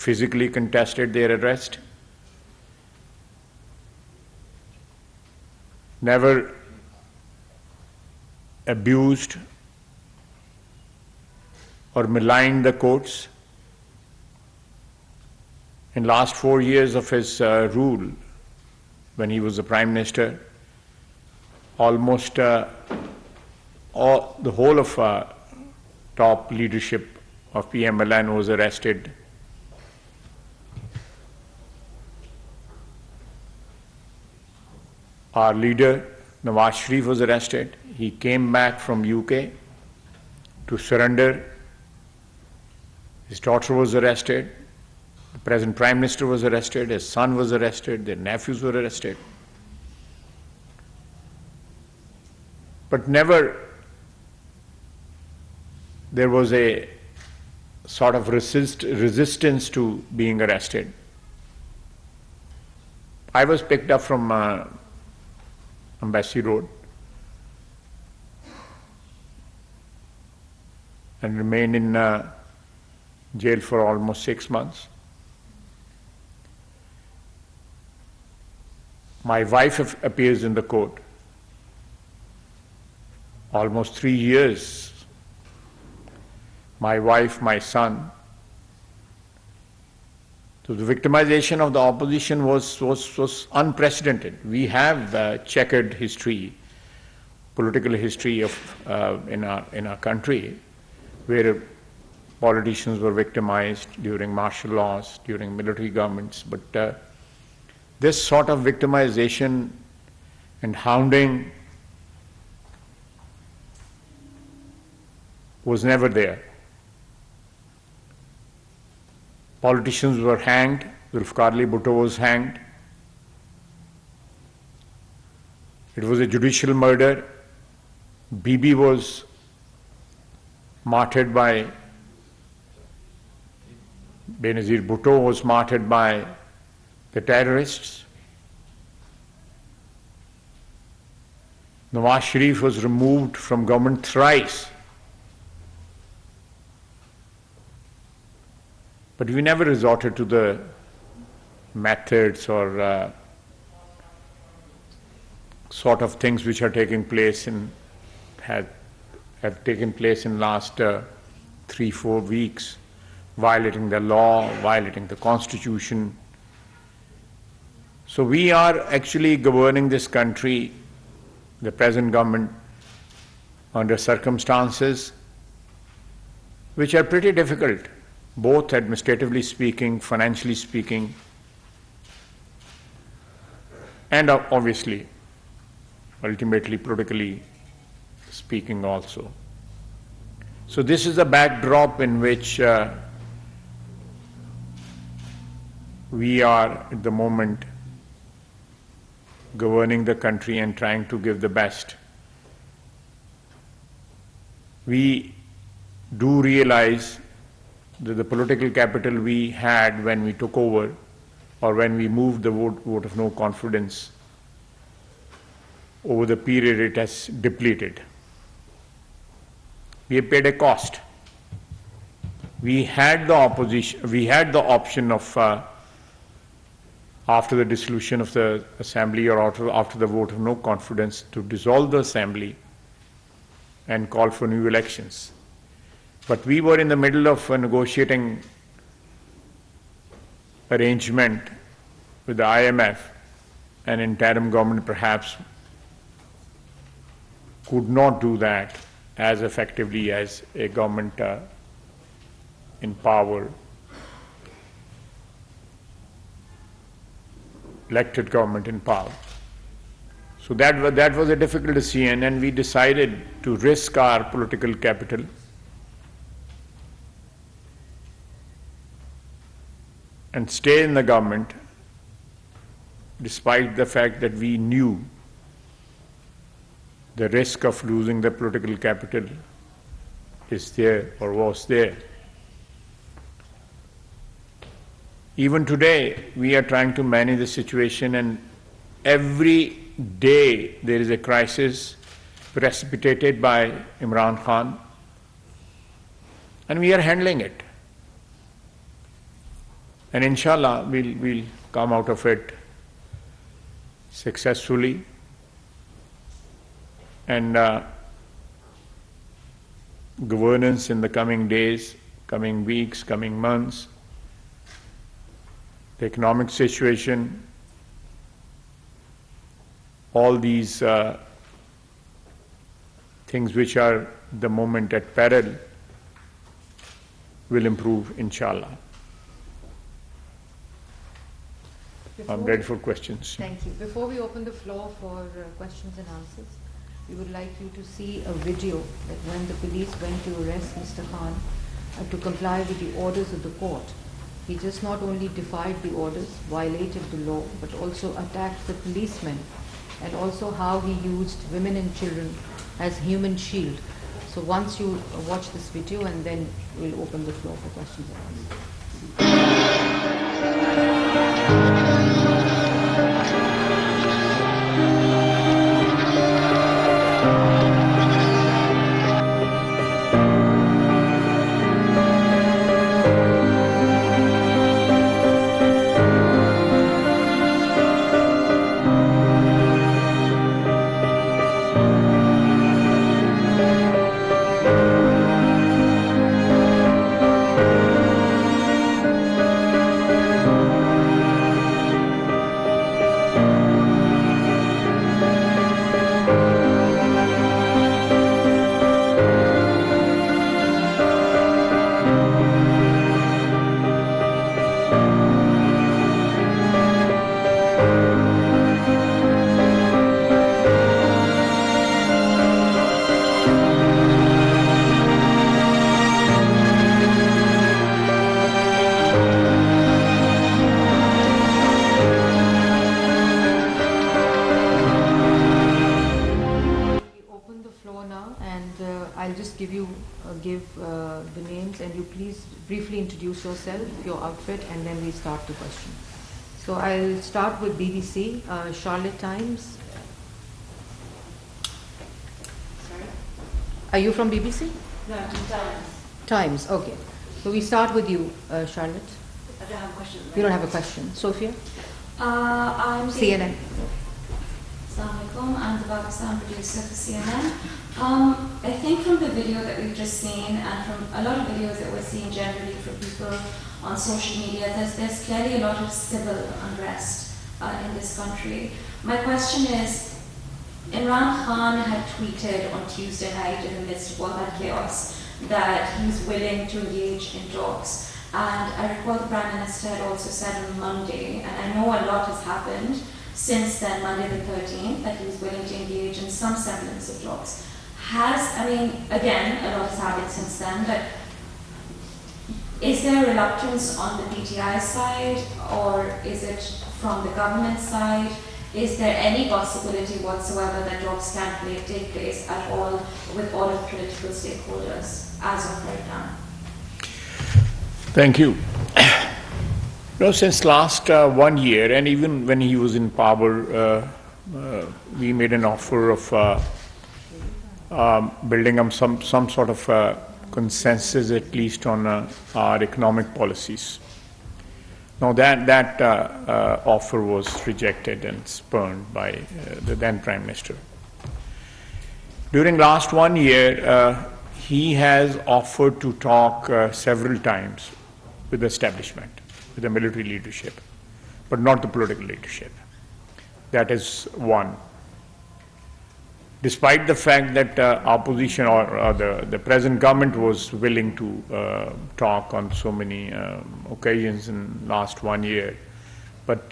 physically contested their arrest, never abused or maligned the courts. In last 4 years of his rule, when he was the Prime Minister, almost the whole of top leadership of PMLN was arrested. Our leader, Nawaz Sharif, was arrested. He came back from UK to surrender. His daughter was arrested. The present Prime Minister was arrested. His son was arrested. Their nephews were arrested. But never there was a sort of resistance to being arrested. I was picked up from Embassy Road and remained in jail for almost 6 months. My wife appears in the court. Almost 3 years. My wife, my son. So the victimization of the opposition was unprecedented. We have checkered history, political history of in our country, where politicians were victimized during martial laws, during military governments. But this sort of victimization and hounding was never there. Politicians were hanged. Zulfikar Ali Bhutto was hanged. It was a judicial murder. Bibi was martyred by Benazir Bhutto was martyred by the terrorists. Nawaz Sharif was removed from government thrice. But we never resorted to the methods or sort of things which are taking place and have taken place in last 3-4 weeks, violating the law, violating the constitution. So we are actually governing this country, the present government, under circumstances which are pretty difficult, both administratively speaking, financially speaking, and obviously, ultimately, politically speaking also. So this is a backdrop in which we are at the moment governing the country and trying to give the best. We do realize that the political capital we had when we took over or when we moved the vote of no confidence, over the period it has depleted. We have paid a cost. We had the option of after the dissolution of the assembly or after the vote of no confidence to dissolve the assembly and call for new elections. But we were in the middle of a negotiating arrangement with the IMF, and interim government perhaps could not do that as effectively as a government in power, elected government in power. So that was a difficult decision, and we decided to risk our political capital and stay in the government despite the fact that we knew the risk of losing the political capital is there or was there. Even today, we are trying to manage the situation, and every day there is a crisis precipitated by Imran Khan, and we are handling it. And inshallah, we'll come out of it successfully. And governance in the coming days, coming weeks, coming months, the economic situation, all these things which are the moment at peril will improve, inshallah. I'm ready for questions. Thank you. Before we open the floor for questions and answers, we would like you to see a video that when the police went to arrest Mr. Khan to comply with the orders of the court, he just not only defied the orders, violated the law, but also attacked the policemen, and also how he used women and children as human shield. So once you watch this video, and then we'll open the floor for questions and answers. The names, and you please briefly introduce yourself, your outfit, and then we start the question. So I'll start with BBC, Charlotte Times. Sorry? Are you from BBC? No, from Times. Times, okay. So we start with you, Charlotte. I don't have a question. You don't have a question. Sophia? I'm CNN. Assalamu alaikum. I'm the Pakistan producer for CNN. I think from the video that we've just seen, and from a lot of videos that we're seeing generally from people on social media, there's clearly a lot of civil unrest in this country. My question is, Imran Khan had tweeted on Tuesday night in the midst of all that chaos that he's willing to engage in talks. And I recall the Prime Minister had also said on Monday, and I know a lot has happened since then, Monday the 13th, that he was willing to engage in some semblance of talks. Again, a lot has happened since then, but is there reluctance on the PTI side, or is it from the government side? Is there any possibility whatsoever that talks can take place at all with all of the political stakeholders as of right now? Thank you. Since last 1 year, and even when he was in power, we made an offer of building up some sort of consensus, at least on our economic policies. Now that offer was rejected and spurned by the then Prime Minister. During last 1 year, he has offered to talk several times with the establishment, with the military leadership, but not the political leadership. That is one. Despite the fact that opposition or the present government was willing to talk on so many occasions in last 1 year, but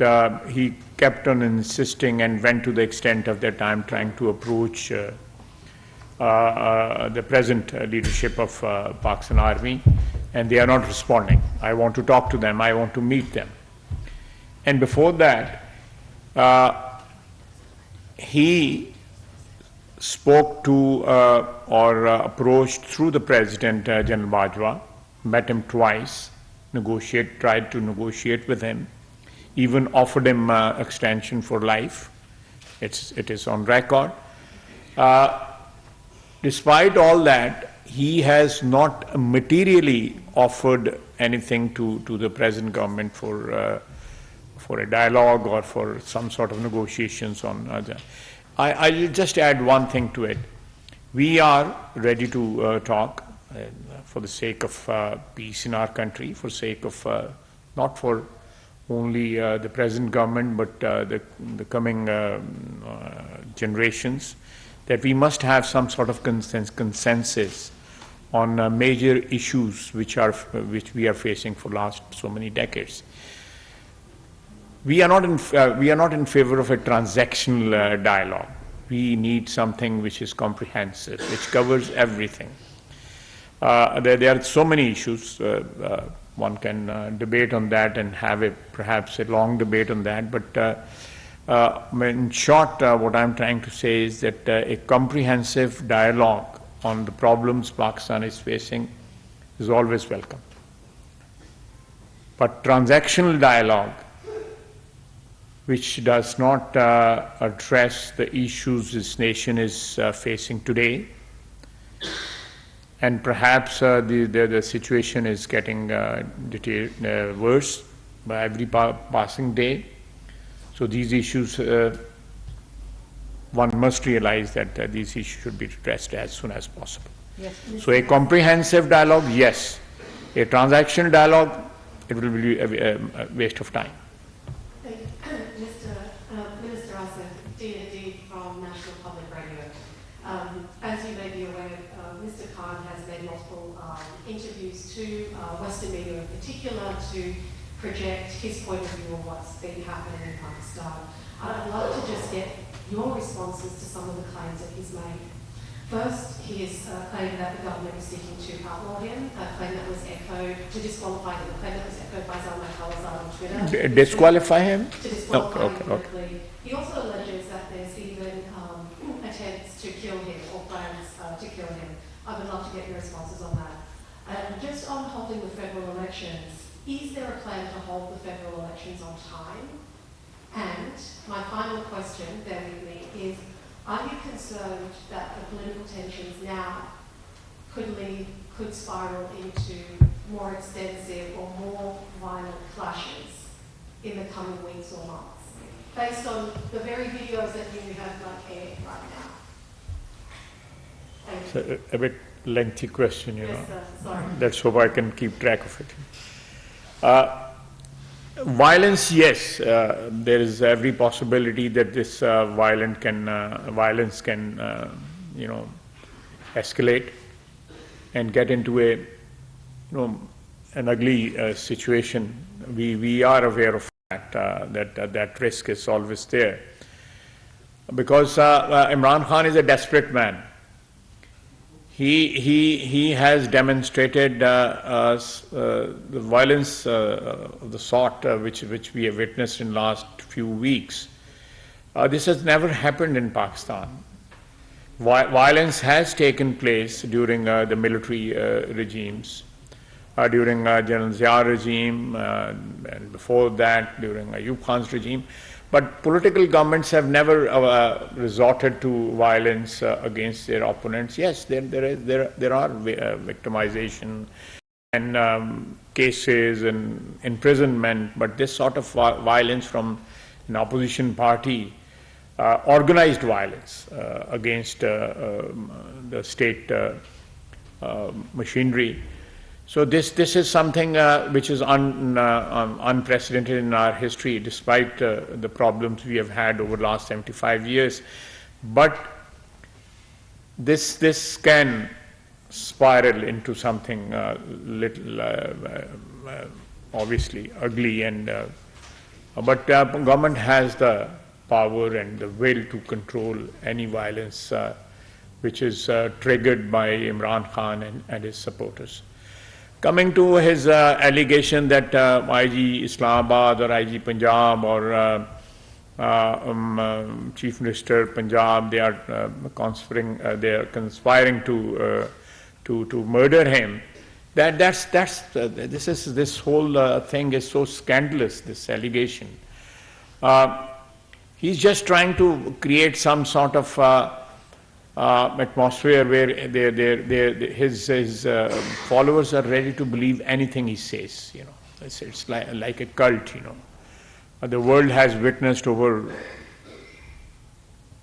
he kept on insisting and went to the extent of that time trying to approach the present leadership of Pakistan Army, and they are not responding. I want to talk to them, I want to meet them. And before that, he spoke to or approached through the President, General Bajwa, met him twice, tried to negotiate with him, even offered him extension for life. It is on record. Despite all that, he has not materially offered anything to the present government for a dialogue or for some sort of negotiations on that. I'll just add one thing to it. We are ready to talk for the sake of peace in our country, for sake of not for only the present government, but the coming generations, that we must have some sort of consensus on major issues which we are facing for last so many decades. We are not in favor of a transactional dialogue. We need something which is comprehensive, which covers everything. There are so many issues. One can debate on that and have perhaps a long debate on that. But in short, what I'm trying to say is that a comprehensive dialogue on the problems Pakistan is facing is always welcome. But transactional dialogue, which does not address the issues this nation is facing today, and perhaps the situation is getting worse by every passing day. So these issues, one must realize that these issues should be addressed as soon as possible. Yes, so a comprehensive dialogue, yes. A transactional dialogue, it will be a waste of time. Minister Asif, GNN from National Public Radio. As you may be aware, Mr. Khan has made multiple interviews to Western media in particular to project his point of view of what's been happening in Pakistan. I'd love to just get your responses to some of the claims that he's made. First, he has claimed that the government is seeking to outlaw him, a claim that was echoed, to disqualify him, a claim that was echoed by Zalmay Khalilzad on Twitter. Disqualify him? To disqualify him directly. Okay. He also alleges that there's even attempts to kill him or plans to kill him. I would love to get your responses on that. Just on holding the federal elections, is there a plan to hold the federal elections on time? And my final question, bear with me, is are you concerned that the political tensions now could spiral into more extensive or more violent clashes in the coming weeks or months, based on the very videos that you have aired right now? Thank you. It's a bit lengthy question, Yes, sir. Sorry. Let's hope I can keep track of it. Violence, yes, there is every possibility that this violence can, escalate and get into an ugly situation. We are aware of that risk is always there, because Imran Khan is a desperate man. He has demonstrated the violence of the sort which we have witnessed in the last few weeks. This has never happened in Pakistan. Violence has taken place during the military regimes, during General Zia regime, and before that during Ayub Khan's regime. But political governments have never resorted to violence against their opponents. Yes, there are victimization and cases and imprisonment, but this sort of violence from an opposition party, organized violence against the state machinery. So this is something which is unprecedented in our history, despite the problems we have had over the last 75 years. But this can spiral into something little, obviously ugly, and but government has the power and the will to control any violence which is triggered by Imran Khan and his supporters. Coming to his allegation that IG Islamabad or IG Punjab or Chief Minister Punjab, they are conspiring to murder him. This whole thing is so scandalous. This allegation. He's just trying to create some sort of atmosphere where his followers are ready to believe anything he says. It's like a cult. The world has witnessed over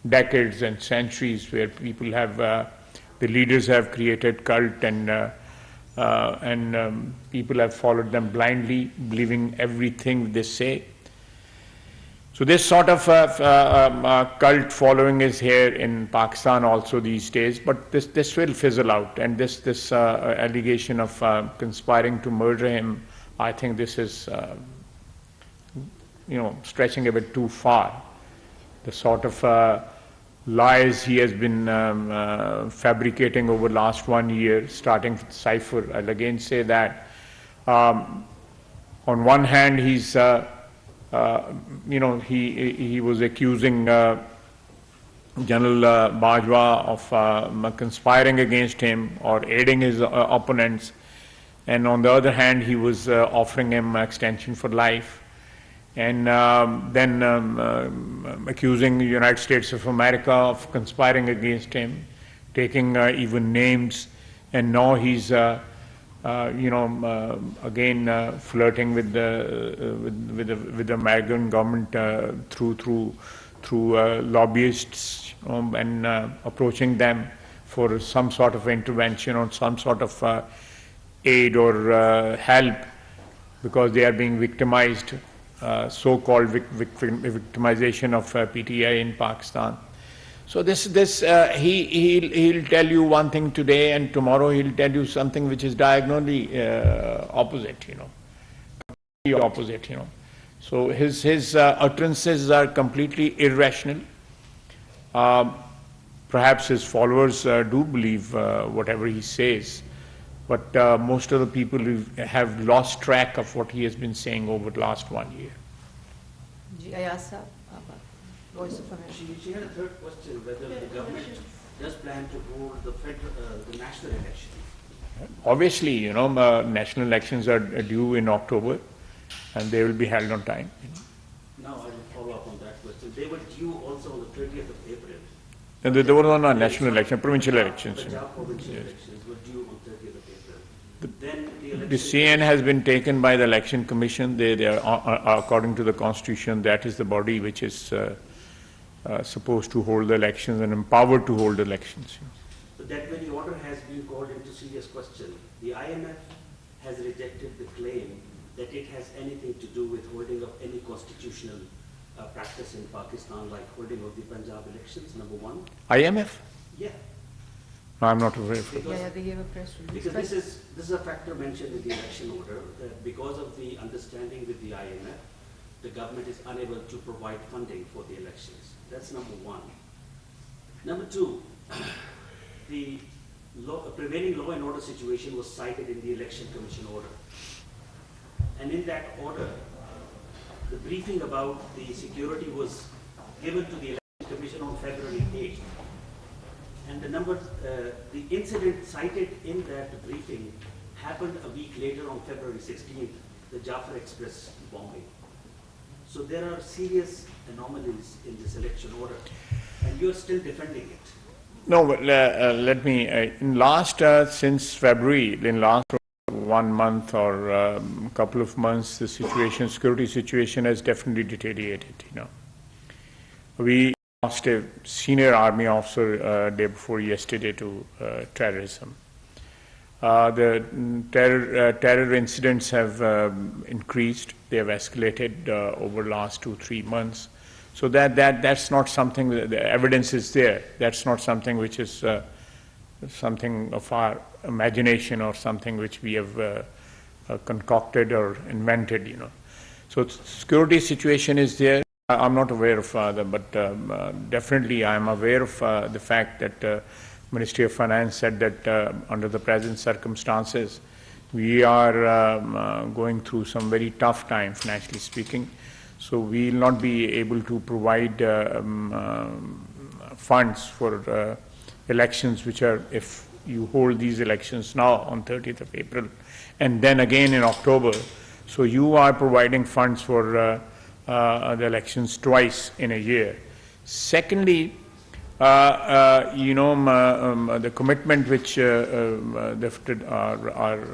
decades and centuries where people have, the leaders have created cult and people have followed them blindly, believing everything they say. So this sort of cult following is here in Pakistan also these days, but this will fizzle out, and this allegation of conspiring to murder him, I think this is stretching a bit too far. The sort of lies he has been fabricating over the last 1 year, starting with Cypher. I'll again say that on one hand he's he was accusing General Bajwa of conspiring against him or aiding his opponents, and on the other hand he was offering him extension for life, and then accusing the United States of America of conspiring against him, taking even names, and now he's again flirting with the American government through lobbyists and approaching them for some sort of intervention or some sort of aid or help because they are being victimized. So-called victimization of PTI in Pakistan. So he'll tell you one thing today, and tomorrow he'll tell you something which is diagonally opposite. Completely opposite. So his utterances are completely irrational. Perhaps his followers do believe whatever he says, but most of the people have lost track of what he has been saying over the last 1 year. Voice of America. She had a third question, whether the government does plan to hold the national elections. Obviously, national elections are due in October, and they will be held on time. Now I will follow up on that question. They were due also on the 30th of April. And there were no national elections, provincial elections. Punjab provincial elections were due on 30th of April. Then the CN has been taken by the Election Commission. They are, according to the Constitution, that is the body which is supposed to hold the elections and empowered to hold elections. But that very order has been called into serious question. The IMF has rejected the claim that it has anything to do with holding of any constitutional practice in Pakistan, like holding of the Punjab elections, number one. IMF? Yeah. No, I'm not aware of it. Yeah, they gave a press release. Because this is a factor mentioned in the election order, that because of the understanding with the IMF, the government is unable to provide funding for the elections. That's number one. Number two, the prevailing law and order situation was cited in the Election Commission order. And in that order, the briefing about the security was given to the Election Commission on February 8th. And the incident cited in that briefing happened a week later on February 16th, the Jafar Express bombing. So there are serious anomalies in this election order, and you're still defending it. No, but let me, since February, in last 1 month or a couple of months, the security situation has definitely deteriorated, We lost a senior army officer day before yesterday to terrorism. The terror incidents have increased. They have escalated over the last 2-3 months. So that's not something, the evidence is there. That's not something which is something of our imagination or something which we have concocted or invented, So security situation is there. I'm not aware of but definitely I'm aware of the fact that Ministry of Finance said that under the present circumstances, we are going through some very tough time, financially speaking. So we will not be able to provide funds for elections, which are, if you hold these elections now on 30th of April, and then again in October. So you are providing funds for the elections twice in a year. Secondly, The commitment which our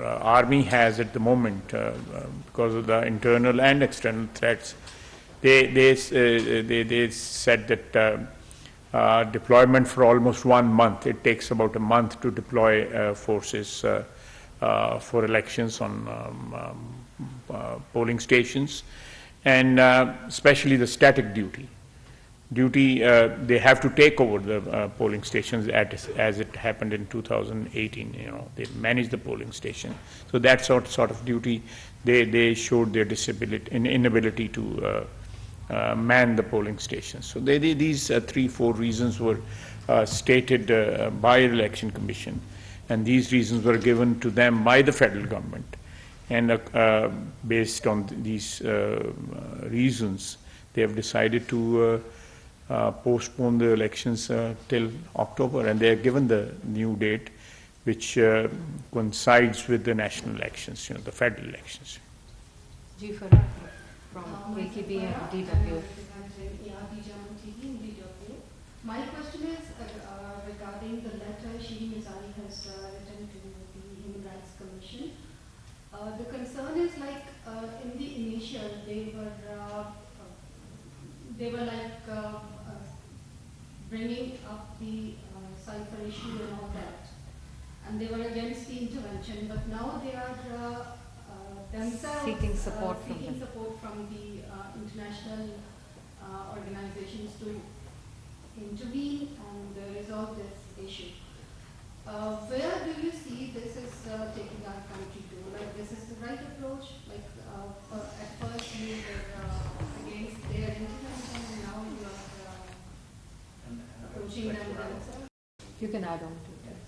army has at the moment, because of the internal and external threats, they said that deployment for almost 1 month. It takes about a month to deploy forces for elections on polling stations, and especially the static duty. They have to take over the polling stations as it happened in 2018. They manage the polling station. So that sort of duty, they showed their inability to man the polling stations. So these 3-4 reasons were stated by the Election Commission, and these reasons were given to them by the federal government. And based on these reasons, they have decided to postpone the elections till October, and they are given the new date, which coincides with the national elections, the federal elections. Ji Farah from AKB and DW. My question is regarding the letter Shri Mizari has written to the Human Rights Commission. The concern is in the initial, they were bringing up the cipher issue and all that, and they were against the intervention. But now they are themselves seeking support from the international organizations to intervene and resolve this issue. Where do you see this is taking our country to? This is the right approach? At first you were against their intervention, and now you are approaching them themselves? You can add on to that.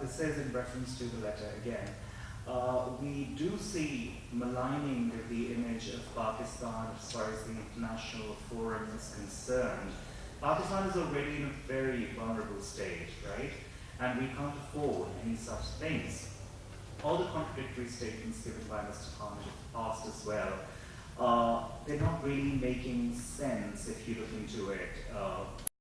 This says in reference to the letter again, we do see maligning the image of Pakistan as far as the international forum is concerned. Pakistan is already in a very vulnerable stage, right? And we can't afford any such things. All the contradictory statements given by Mr. Khan in the past as well, they're not really making sense if you look into it,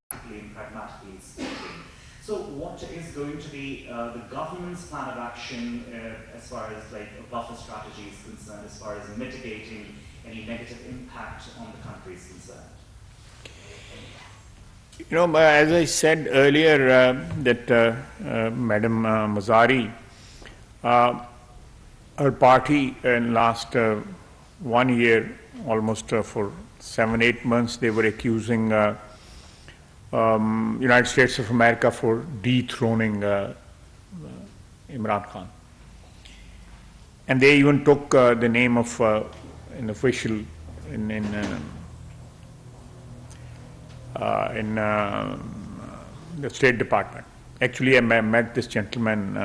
practically and pragmatically speaking. So what is going to be the government's plan of action as far as a buffer strategy is concerned, as far as mitigating any negative impact on the country is concerned? As I said earlier, that Madam Mazari, her party in last 1 year, almost for 7-8 months, they were accusing United States of America for dethroning Imran Khan. And they even took the name of an official in the State Department. Actually, I met this gentleman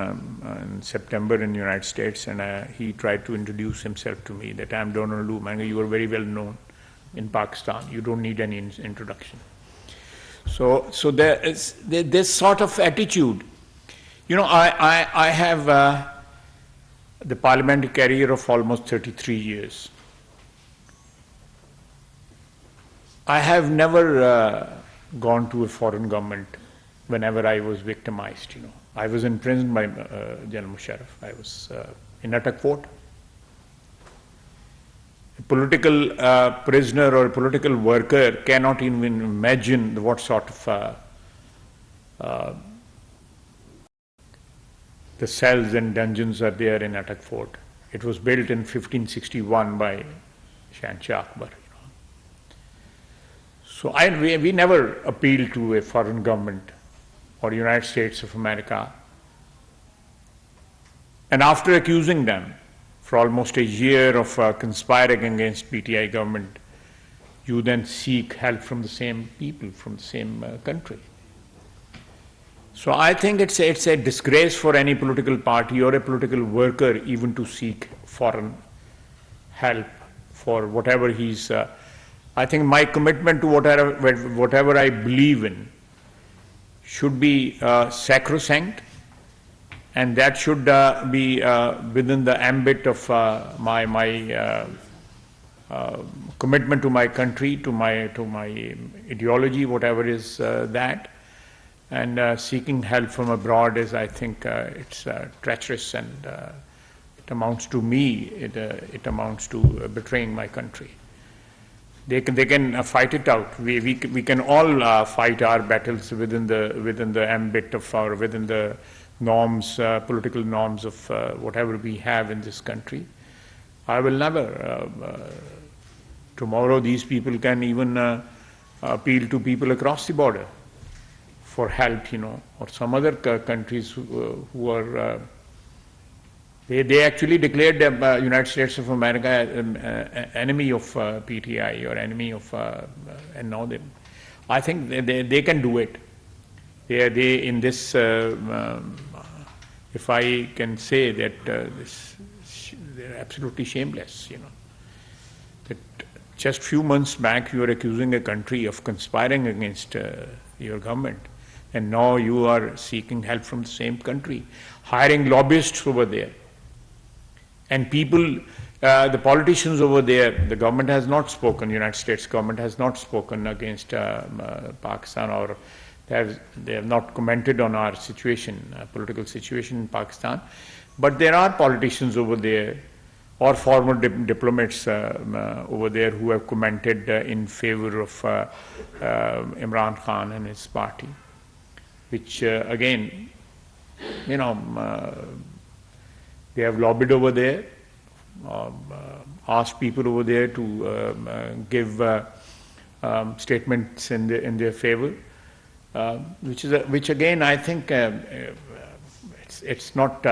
in September in the United States, and he tried to introduce himself to me, that I'm Donald Lu. You are very well known in Pakistan. You don't need any introduction. So there is this sort of attitude. I have the parliamentary career of almost 33 years. I have never gone to a foreign government whenever I was victimized. I was imprisoned by General Musharraf. I was in Atak Fort. A political prisoner or a political worker cannot even imagine what sort of the cells and dungeons are there in Atak Fort. It was built in 1561 by Shahanshah Akbar. So we never appealed to a foreign government or United States of America. And after accusing them for almost a year of conspiring against PTI government, you then seek help from the same people, from the same country. So I think it's a disgrace for any political party or a political worker even to seek foreign help for whatever he's... I think my commitment to whatever I believe in should be sacrosanct, and that should be within the ambit of my commitment to my country, to my ideology, whatever is that. And seeking help from abroad is, I think, it's treacherous, and it amounts to me, it amounts to betraying my country. They can fight it out. We can all fight our battles within the ambit of within the norms, political norms of whatever we have in this country. I will never. Tomorrow, these people can even appeal to people across the border for help, or some other countries who are. They actually declared the United States of America enemy of PTI or enemy of, and now I think they can do it. They in this, if I can say that they're absolutely shameless, That just few months back you were accusing a country of conspiring against your government, and now you are seeking help from the same country, hiring lobbyists over there. And people, the politicians over there, the government has not spoken, United States government has not spoken against Pakistan, or they have not commented on our situation, political situation in Pakistan. But there are politicians over there, or former diplomats over there, who have commented in favor of Imran Khan and his party, which again, they have lobbied over there, asked people over there to give statements in their favor, which again I think it's not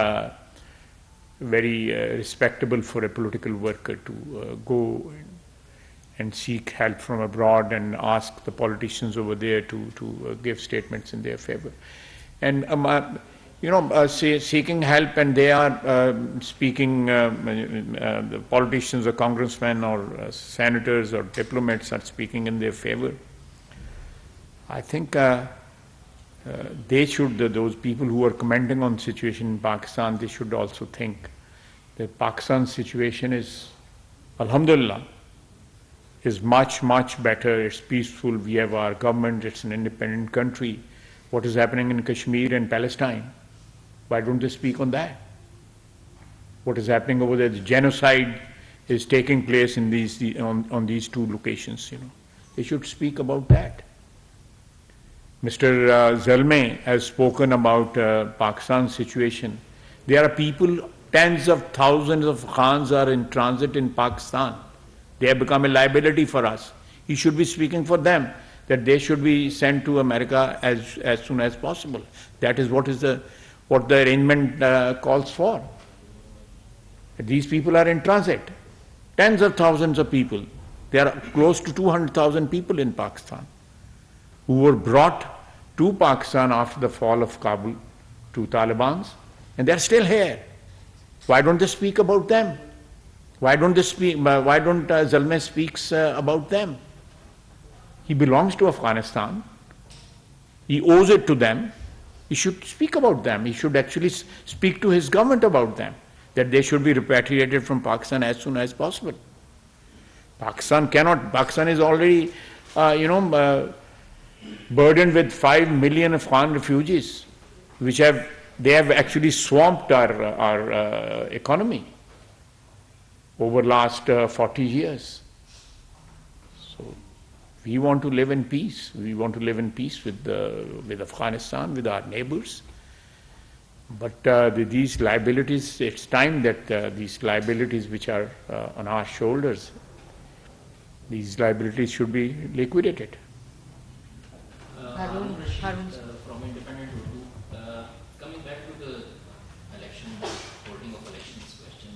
very respectable for a political worker to go and seek help from abroad and ask the politicians over there to give statements in their favor. And seeking help, and they are speaking, the politicians or congressmen or senators or diplomats are speaking in their favor. I think they should, those people who are commenting on the situation in Pakistan, they should also think that Pakistan's situation is, alhamdulillah, is much, much better. It's peaceful. We have our government. It's an independent country. What is happening in Kashmir and Palestine? Why don't they speak on that? What is happening over there? The genocide is taking place in on these two locations. They should speak about that. Mr. Zalmay has spoken about Pakistan's situation. There are people, tens of thousands of Khans are in transit in Pakistan. They have become a liability for us. He should be speaking for them, that they should be sent to America as soon as possible. That is what the arrangement calls for. These people are in transit. Tens of thousands of people. There are close to 200,000 people in Pakistan who were brought to Pakistan after the fall of Kabul to Taliban's, and they're still here. Why don't they speak about them? Why don't Zalmay speaks about them? He belongs to Afghanistan. He owes it to them. He should speak about them. He should actually speak to his government about them, that they should be repatriated from Pakistan as soon as possible. Pakistan is already, burdened with 5 million Afghan refugees, they have actually swamped our economy over last 40 years. So we want to live in peace. We want to live in peace with Afghanistan, with our neighbors. But these liabilities, it's time that these liabilities which are on our shoulders, these liabilities should be liquidated. Harun. From Independent Urdu, coming back to the election, holding of elections question,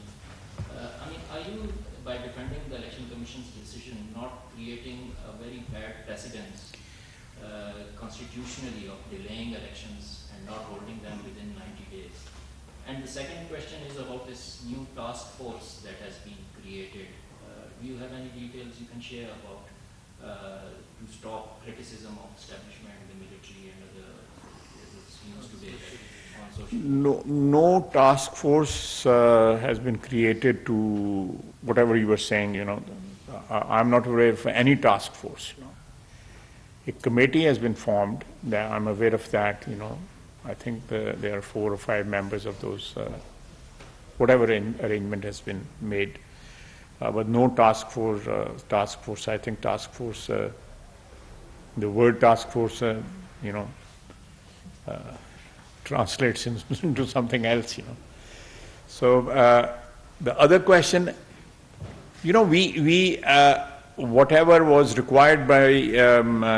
are you, by defending the Election Commission's decision, not creating a very bad precedence constitutionally of delaying elections and not holding them within 90 days? And the second question is about this new task force that has been created. Do you have any details you can share about to stop criticism of establishment, the military, and other schemes today on social media? No task force has been created to whatever you were saying. I'm not aware of any task force. A committee has been formed. I'm aware of that. I think there are 4 or 5 members of those. Whatever arrangement has been made, but no task force. I think task force. The word task force, translates into something else. So the other question, we whatever was required by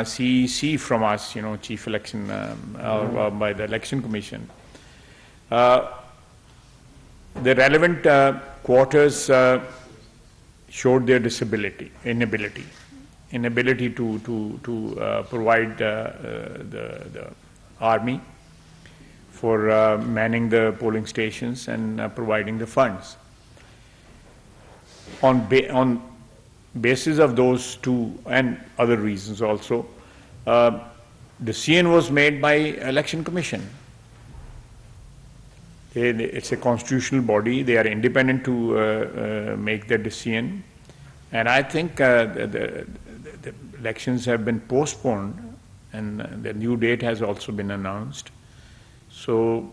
CEC from us, Chief Election or by the Election Commission, the relevant quarters showed their inability to provide the army for manning the polling stations and providing the funds. On basis of those 2 and other reasons also, decision was made by Election Commission. It's a constitutional body. They are independent to make their decision. And I think the elections have been postponed and the new date has also been announced. So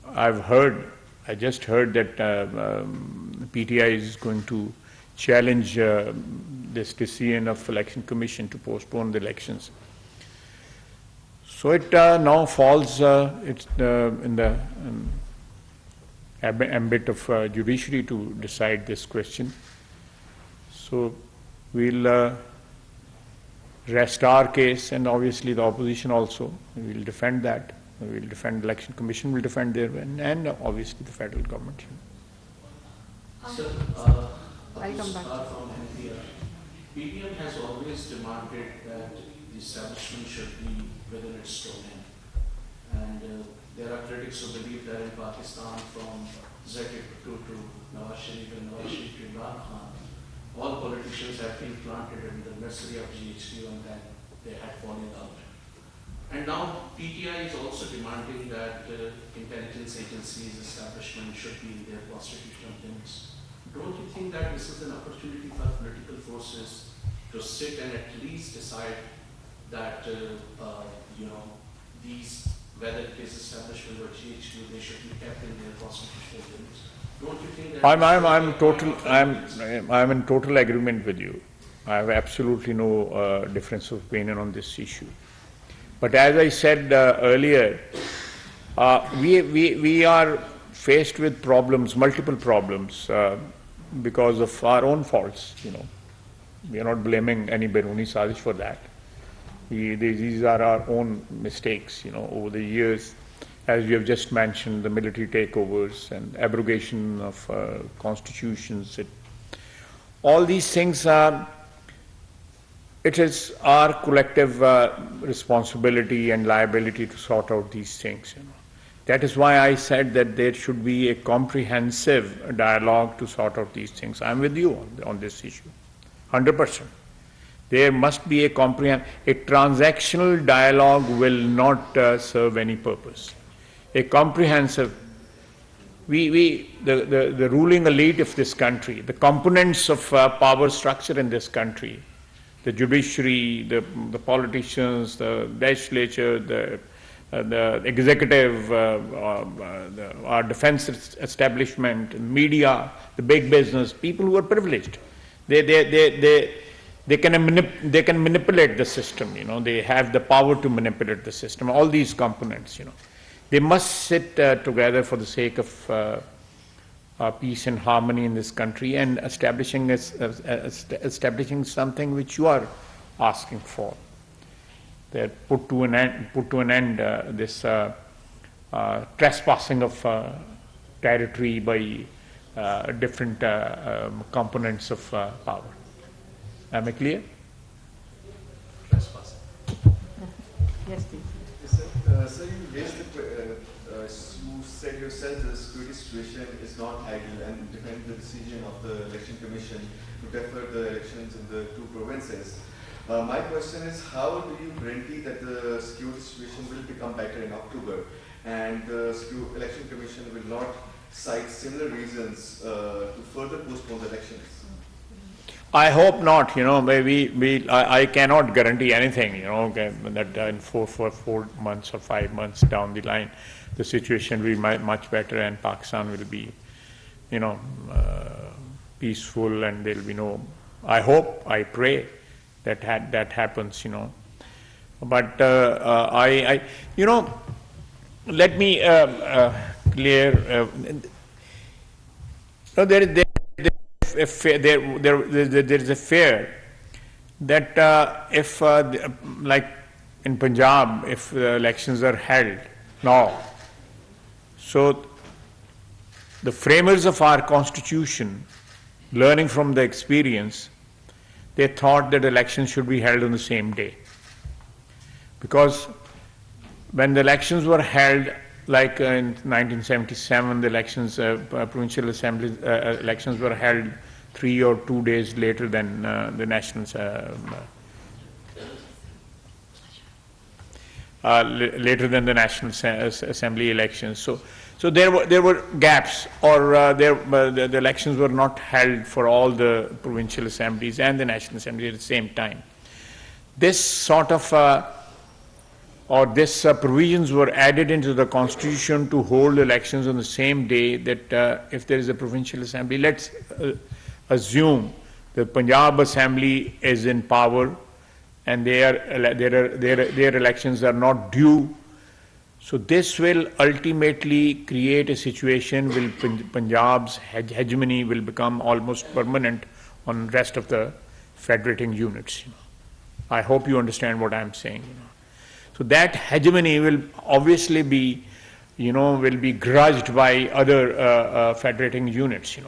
I just heard that PTI is going to challenge this decision of Election Commission to postpone the elections. So it now falls in the ambit of judiciary to decide this question. So we'll rest our case, and obviously the opposition also will defend that. We'll defend Election Commission, will defend their, and obviously the federal government. Sir, I'll come back. from NPR. PTM has always demanded that the establishment should be within its domain. And there are critics who believe that in Pakistan, from Zaki to Nawaz Sharif and Nawaz Sharif to Imran Khan, all politicians have been planted in the nursery of GHQ and then they had fallen out. And now PTI is also demanding that intelligence agencies establishment should be in their constitutional limits. Don't you think that this is an opportunity for political forces to sit and at least decide that these, whether it is establishment or GHQ, they should be kept in their constitutional limits? Don't you think that I'm in total agreement with you. I have absolutely no difference of opinion on this issue. But as I said earlier, we are faced with problems, multiple problems, because of our own faults. We are not blaming any Biruni Sadish for that. These are our own mistakes. Over the years, as you have just mentioned, the military takeovers and abrogation of constitutions. All these things are. It is our collective responsibility and liability to sort out these things. That is why I said that there should be a comprehensive dialogue to sort out these things. I'm with you on this issue, 100%. There must be a transactional dialogue will not serve any purpose. A comprehensive, the ruling elite of this country, the components of power structure in this country, the judiciary, the politicians, the legislature, the executive, our defense establishment, media, the big business, people who are privileged. They can manipulate the system. They have the power to manipulate the system. All these components. They must sit together for the sake of peace and harmony in this country and establishing something which you are asking for. That put to an end this trespassing of territory by different components of power. Am I clear? trespassing? Yes, please. So you raised you said yourself the security situation is not ideal and defend the decision of the election commission to defer the elections in the 2 provinces. My question is, how do you guarantee that the security situation will become better in October and the election commission will not cite similar reasons to further postpone the elections? I hope not, maybe I cannot guarantee anything, okay, that in 4 months or 5 months down the line, the situation will be much better and Pakistan will be, peaceful and there will be no, I hope, I pray that happens, But let me clear, there is a fear that if, like in Punjab, if the elections are held now, so the framers of our constitution, learning from the experience, they thought that elections should be held on the same day. Because when the elections were held, like in 1977, the elections, provincial assembly elections were held 3 or 2 days later than the national, later than the National Assembly elections. So there were gaps, or the elections were not held for all the provincial assemblies and the National Assembly at the same time. This sort of this provisions were added into the constitution to hold elections on the same day, that if there is a provincial assembly, let's assume the Punjab assembly is in power and their elections are not due. So this will ultimately create a situation where Punjab's hegemony will become almost permanent on the rest of the federating units. I hope you understand what I'm saying. So that hegemony will obviously be, will be grudged by other federating units.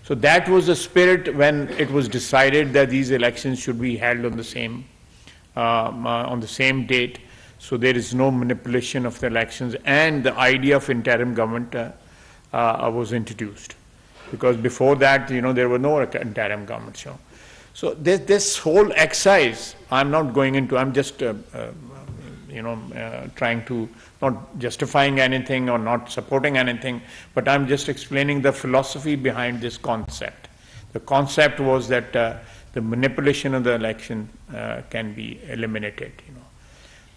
So that was the spirit when it was decided that these elections should be held on the same date. So there is no manipulation of the elections, and the idea of interim government was introduced, because before that, there were no interim governments. So this whole exercise, I'm not going into. I'm just trying to, not justifying anything or not supporting anything, but I'm just explaining the philosophy behind this concept. The concept was that the manipulation of the election can be eliminated.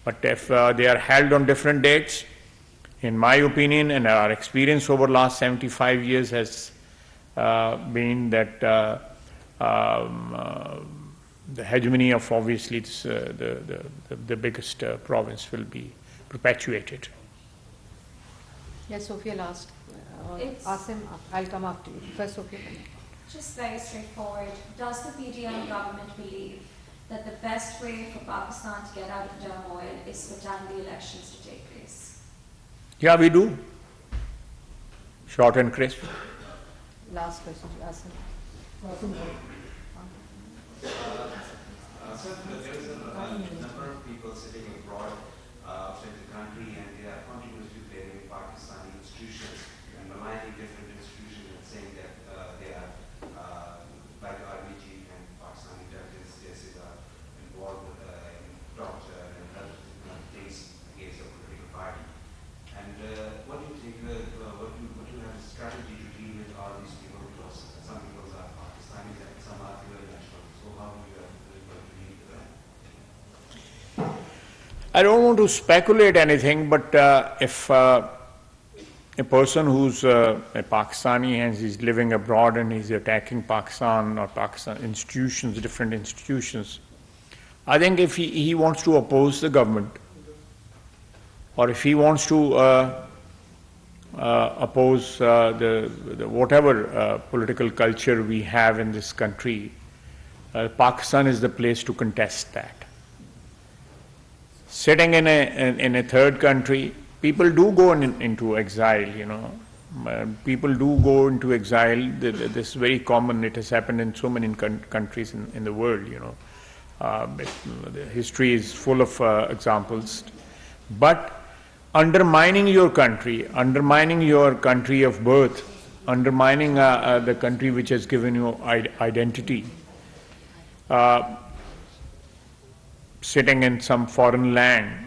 But if they are held on different dates, in my opinion and our experience over the last 75 years has been that the hegemony of obviously the biggest province will be perpetuated. Yes, Sophia last. Asim, I'll come after you. First, Sophia. Just very straightforward. Does the PDM government believe that the best way for Pakistan to get out of turmoil is for timely elections to take place? Yeah, we do. Short and crisp. Last question to Asim. Sir, there is a number of people sitting abroad outside the country, and they are continuously blaming Pakistani institutions and maligning different institutions and saying that they are, like RBG and Pakistani intelligence agencies, are involved in torture and other things against a political party. And what do you think, what do you have a strategy to deal with all these people? Because some people are Pakistanis and some are dual national. So how do you have to deal with them? I don't want to speculate anything, but if a person who's a Pakistani and he's living abroad and he's attacking Pakistan or Pakistan institutions, different institutions, I think if he wants to oppose the government, or if he wants to oppose the whatever political culture we have in this country, Pakistan is the place to contest that. Sitting in a third country, people do go into exile, people do go into exile. This is very common. It has happened in so many countries in the world, the history is full of examples. But undermining your country of birth, undermining the country which has given you identity, sitting in some foreign land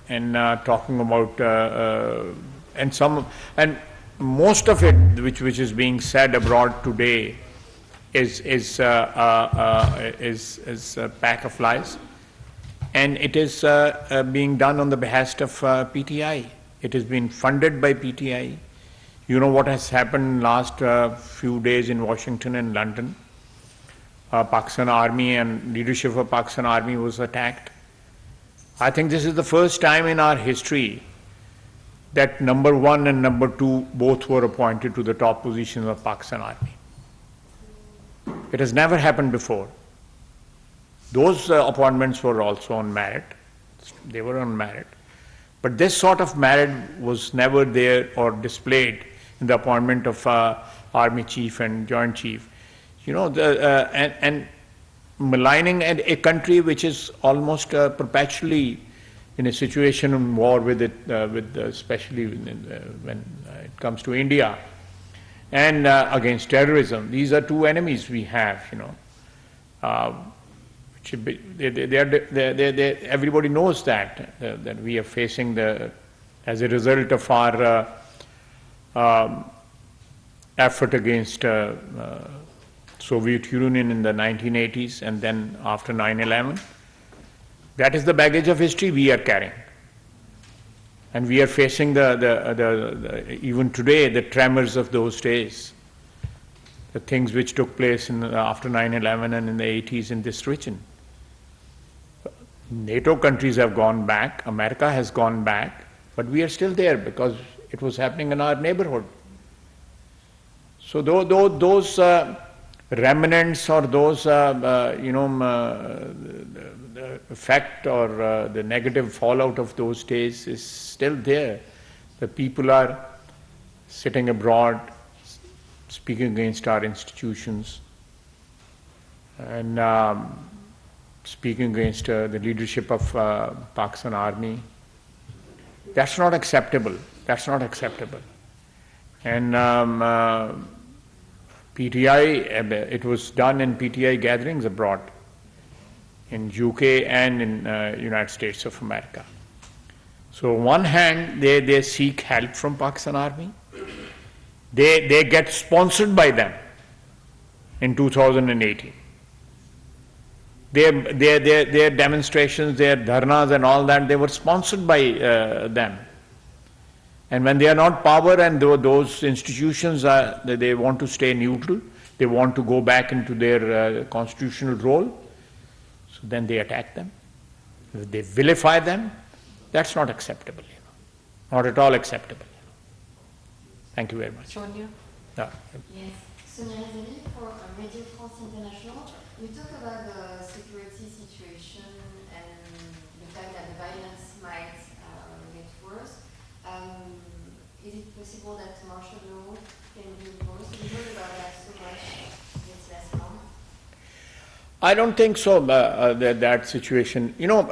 and talking about and most of it which is being said abroad today is a pack of lies, and it is being done on the behest of PTI. It has been funded by PTI. You know what has happened last few days in Washington and London. Pakistan Army and leadership of Pakistan Army was attacked. I think this is the first time in our history that number 1 and number 2 both were appointed to the top positions of Pakistan Army. It has never happened before. Those appointments were also on merit. They were on merit. But this sort of merit was never there or displayed in the appointment of Army Chief and Joint Chief. You know, and maligning a country which is almost perpetually in a situation of war with it, especially when it comes to India, and against terrorism. These are two enemies we have, you know. Everybody knows that we are facing as a result of our effort against Soviet Union in the 1980s and then after 9/11. That is the baggage of history we are carrying. And we are facing even today, the tremors of those days, the things which took place after 9/11 and in the 80s in this region. NATO countries have gone back, America has gone back, but we are still there because it was happening in our neighborhood. So those remnants or those, the effect or the negative fallout of those days is still there. The people are sitting abroad, speaking against our institutions, and speaking against the leadership of Pakistan Army. That's not acceptable. That's not acceptable. And PTI, it was done in PTI gatherings abroad, in UK and in United States of America. So on one hand, they seek help from Pakistan Army. They get sponsored by them in 2018. Their demonstrations, their dharnas and all that, they were sponsored by them. And when they are not power and those institutions, they want to stay neutral, they want to go back into their constitutional role, so then they attack them, they vilify them. That's not acceptable, you know. Not at all acceptable. You know. Thank you very much. Sonia? Yeah. Yes, Sonia Zeli for Radio France International. You talk about the security situation and the fact that the violence might get worse. Is it possible that martial law can be imposed? We heard about that so much this last month. I don't think so, that situation. You know,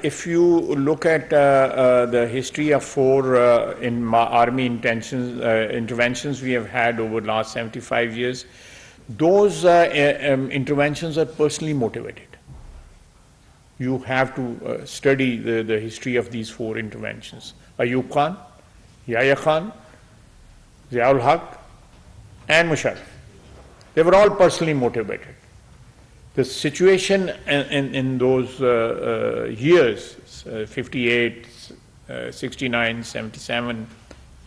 if you look at the history of 4 army interventions we have had over the last 75 years, those interventions are personally motivated. You have to study the history of these 4 interventions. Ayub Khan, Yahya Khan, Ziaul Haq, and Musharraf. They were all personally motivated. The situation in those years, 58, 69, 77,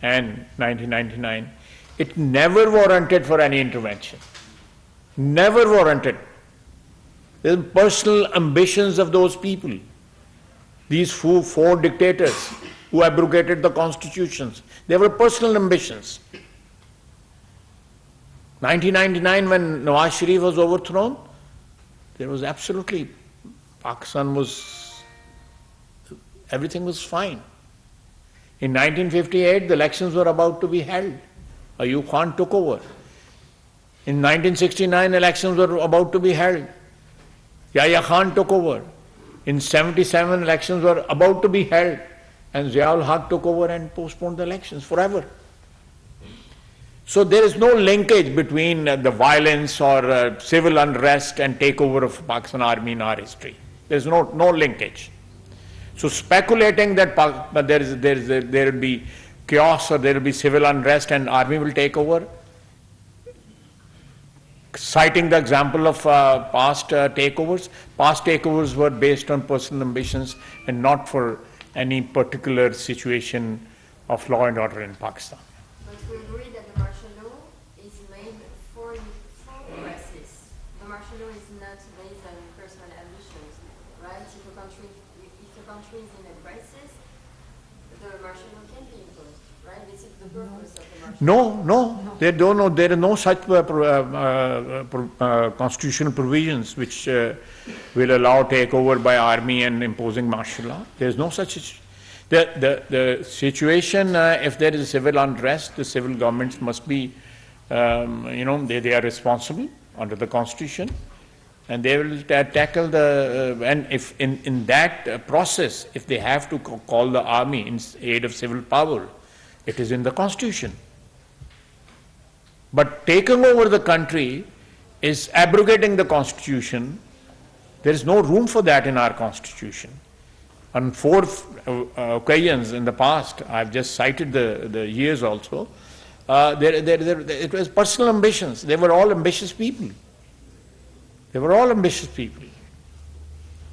and 1999, it never warranted for any intervention. Never warranted. The personal ambitions of those people, these 4 dictators who abrogated the constitutions, they were personal ambitions. 1999, when Nawaz Sharif was overthrown, there was absolutely, Pakistan was, everything was fine. In 1958, the elections were about to be held. Ayub Khan took over. In 1969, elections were about to be held. Yahya Khan took over. In 77, elections were about to be held. And Ziaul Haq took over and postponed the elections forever. So there is no linkage between the violence or civil unrest and takeover of Pakistan Army in our history. There is no linkage. So speculating that there will be chaos or there will be civil unrest and army will take over, citing the example of past takeovers. Past takeovers were based on personal ambitions and not for any particular situation of law and order in Pakistan. But we agree that the martial law is made for crisis. The martial law is not based on personal ambitions, right? If a country is in a crisis, the martial law can be imposed, right? This is the purpose of the martial law. No, there are no such constitutional provisions which will allow takeover by army and imposing martial law. There is no such. The situation, if there is a civil unrest, the civil governments must be, they are responsible under the constitution, and they will tackle the, and if in that process, if they have to call the army in aid of civil power, it is in the constitution. But taking over the country is abrogating the constitution. There is no room for that in our constitution. On 4 occasions in the past, I've just cited the years also, it was personal ambitions. They were all ambitious people. They were all ambitious people.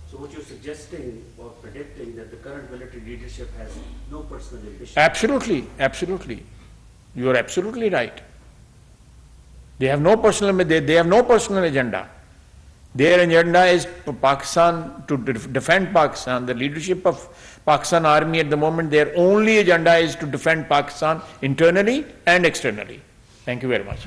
So what you're suggesting or predicting that the current military leadership has no personal ambition? Absolutely, absolutely. You are absolutely right. They have no personal agenda. Their agenda is Pakistan, to defend Pakistan. The leadership of Pakistan Army at the moment, their only agenda is to defend Pakistan internally and externally. Thank you very much.